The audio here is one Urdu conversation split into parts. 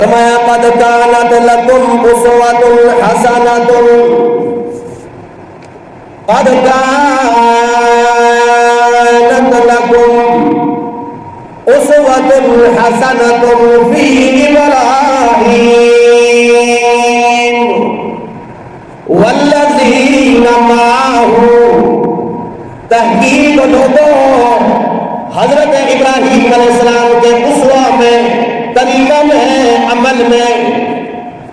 فرمایا قد كانت لكم أسوة حسنة قد كانت لكم أسوة حسنة في إبراهيم والذين معه تحقیق لوگوں حضرت ابراہیم علیہ السلام کے اسوہ میں، طریقہ میں، عمل میں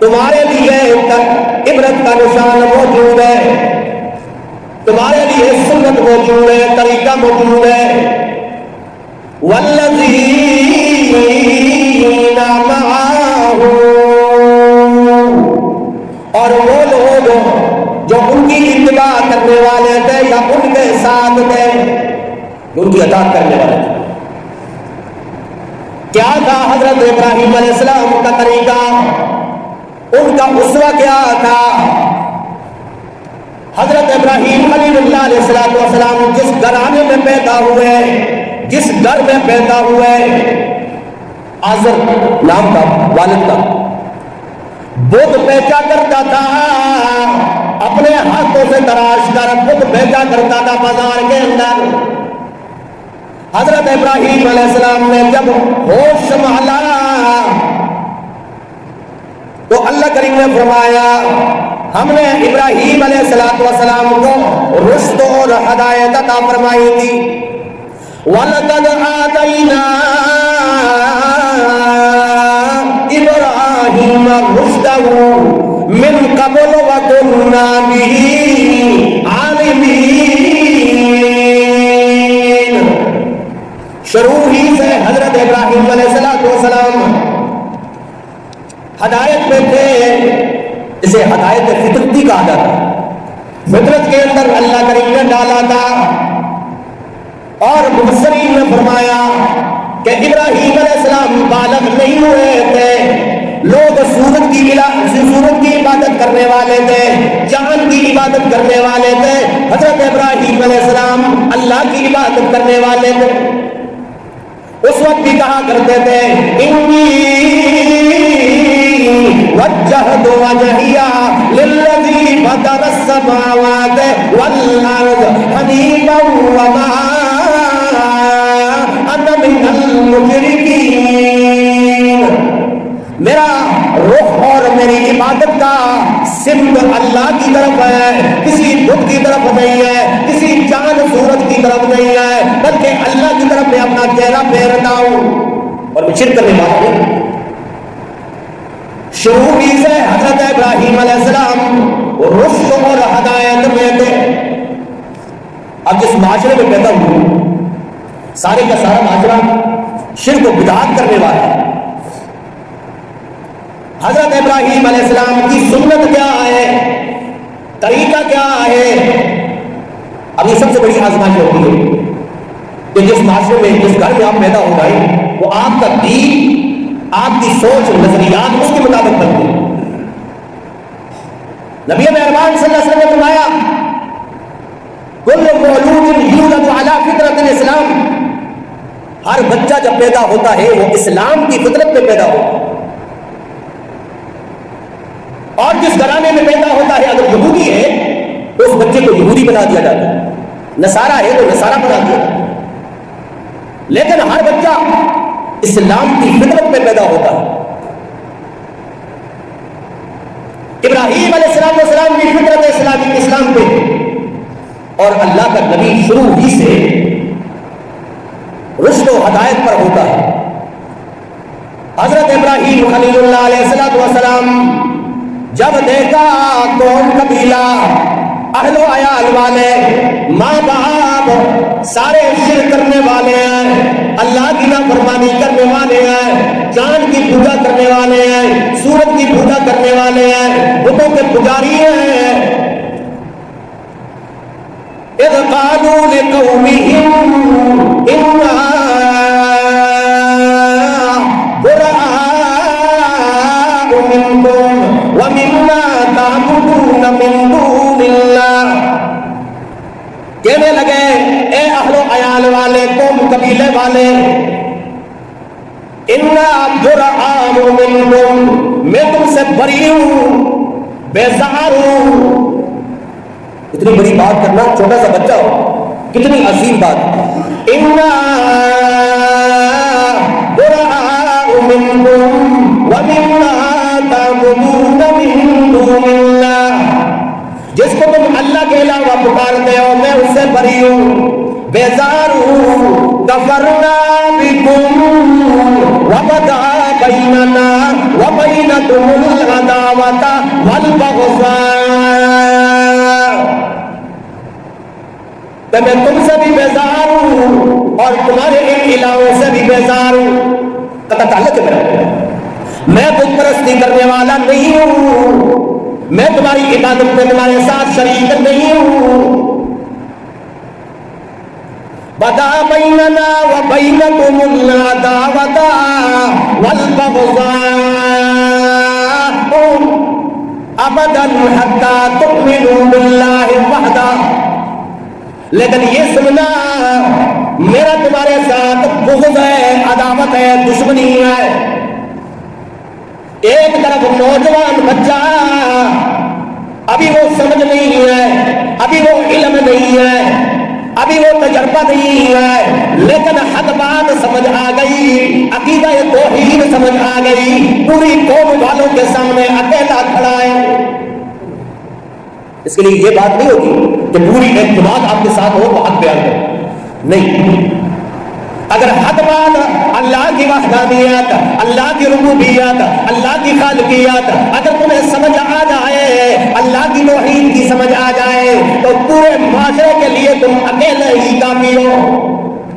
تمہارے لیے عبرت کا نشان موجود ہے، تمہارے لیے سنت موجود ہے، طریقہ موجود ہے۔ والذین معه، اور وہ لوگ جو ان کی اتباع کرنے والے تھے یا ان کے ساتھ تھے، ان کی اطاعت کرنے والے تھے۔ کیا تھا حضرت ابراہیم علیہ السلام کا طریقہ، ان کا اسوہ کیا تھا؟ حضرت ابراہیم خلیل اللہ علیہ السلام جس گھرانے میں پیدا ہوئے، جس گھر میں پیدا ہوئے، آزر نام کا والد کا بت بیچا کرتا تھا، اپنے ہاتھوں سے تراش کر بت بیچا کرتا تھا بازار کے اندر۔ حضرت ابراہیم علیہ السلام نے جب ہوش سنبھالا تو اللہ کریم نے فرمایا ہم نے ابراہیم علیہ السلام کو رشد اور ہدایت عطا فرمائی تھی۔ وَلَقَدْ آتَيْنَا إِبْرَاهِيمَ رُشْدَهُ مِنْ قَبْلُ وَكُنَّا بِهِ عَالِمِينَ۔ شروع ہی سے حضرت ابراہیم علیہ السلام ہدایت میں تھے۔ اسے ہدایت فطرتی کہا جاتا ہے، فطرت کے اندر اللہ کریم نے ڈالا تھا۔ اور مفسرین نے فرمایا کہ ابراہیم علیہ السلام بالغ نہیں ہوئے تھے، لوگ سورج کی عبادت کرنے والے تھے، چاند کی عبادت کرنے والے تھے، حضرت ابراہیم علیہ السلام اللہ کی عبادت کرنے والے تھے۔ اس وقت بھی کہا کرتے تھے انی وجہت وجہیہ للذی فطر السماوات والارض حنیفا وما انا من المشرکین۔ میرا رخ اور میری عبادت کا سمت اللہ کی طرف ہے، کسی بت کی طرف نہیں ہے، کسی چاند سورج کی طرف نہیں ہے، بلکہ اللہ کی طرف میں اپنا چہرہ پھیرتا ہوں اور میں شرک کرنے والا ہوں۔ شروع ہی سے حضرت ابراہیم علیہ السلام رشد اور ہدایت میں تھے۔ اب جس معاشرے میں پیدا ہوئے، سارے کا سارا معاشرہ شرک و بدعت کرنے والا ہے۔ حضرت ابراہیم علیہ السلام کی سنت کیا ہے، طریقہ کیا ہے؟ اب یہ سب سے بڑی آزمائش ہوتی ہے کہ جس معاشرے میں، جس گھر میں آپ پیدا ہو گئے، وہ آپ کا دین، آپ کی سوچ، نظریات اس کے مطابق بنتے ہیں۔ نبی مہربان صلی اللہ علیہ وسلم نے فرمایا کل مولود یولد علی فطرت الاسلام، ہر بچہ جب پیدا ہوتا ہے وہ اسلام کی فطرت پہ پیدا ہوتا ہے۔ اور جس گھرانے میں پیدا ہوتا ہے اگر یہودی ہے تو اس بچے کو یہودی بنا دیا جاتا ہے، نصارہ ہے تو نصارہ بنا دیا جاتا ہے۔ لیکن ہر بچہ اسلام کی فطرت پہ پیدا ہوتا ہے۔ ابراہیم علیہ السلام کی فطرت اسلام پہ، اور اللہ کا نبی شروع ہی سے رشد و ہدایت پر ہوتا ہے۔ حضرت ابراہیم خلیل اللہ علیہ السلام جب دیکھا قوم قبیلہ اہل و عیال والے، ماں باپ سارے شرک کرنے والے ہیں، اللہ کی نافرمانی کرنے والے ہیں، چاند کی پوجا کرنے والے ہیں، سورج کی پوجا کرنے والے ہیں، بتوں کے پجاری ہیں۔ اذ قالوا لقومهم انا براء منكم ومما تعبدون من دون اللہ۔ کہنے لگے اے اہل و عیال والے، قوم قبیلے والے، انا براء منکم، میں تم سے بری ہوں، بیزار ہوں۔ اتنی بڑی بات کرنا، چھوٹا سا بچہ ہو، کتنی عظیم بات۔ انا براء منکم ومما تعبدون من دون اللہ، جس کو تم اللہ کے علاوہ پکارتے ہو میں اس سے بری ہوں، بیزار ہوں۔ کفرنا بکم وبدا بیننا وبینکم العداوۃ والبغضاء، تو میں تم سے بھی بیزار ہوں اور تمہارے ان الہوں سے بھی بیزار ہوں۔ قطع تعلق ہے میرا، میں بت پرستی کرنے والا نہیں ہوں، میں تمہاری عبادت میں تمہارے ساتھ شریک نہیں ہوں۔ بدا بیننا وبینکم العداوۃ والبغضاء ابدا حتی تؤمنوا باللہ وحدہ، لیکن یہ سننا میرا تمہارے ساتھ بغض ہے، عداوت ہے، دشمنی ہے۔ ایک طرف نوجوان بچہ، ابھی وہ سمجھ نہیں ہے، ابھی وہ علم نہیں ہے، ابھی وہ تجربہ نہیں ہے، لیکن حق بات سمجھ آ گئی، عقیدہ توحید سمجھ آ گئی، پوری قوم والوں کے سامنے اکیلا کھڑا ہے۔ اس کے لیے یہ بات نہیں ہوتی کہ پوری اعتماد آپ کے ساتھ ہو تو حق بیان کرو، نہیں۔ اگر حق بات اللہ کی وحدانیت، اللہ کی ربوبیت، اللہ کی خالقیت اگر تمہیں سمجھ آ جائے، اللہ کی توحید کی سمجھ آ جائے، تو پورے معاشرے کے لیے تم اکیلے ہی کافی ہو۔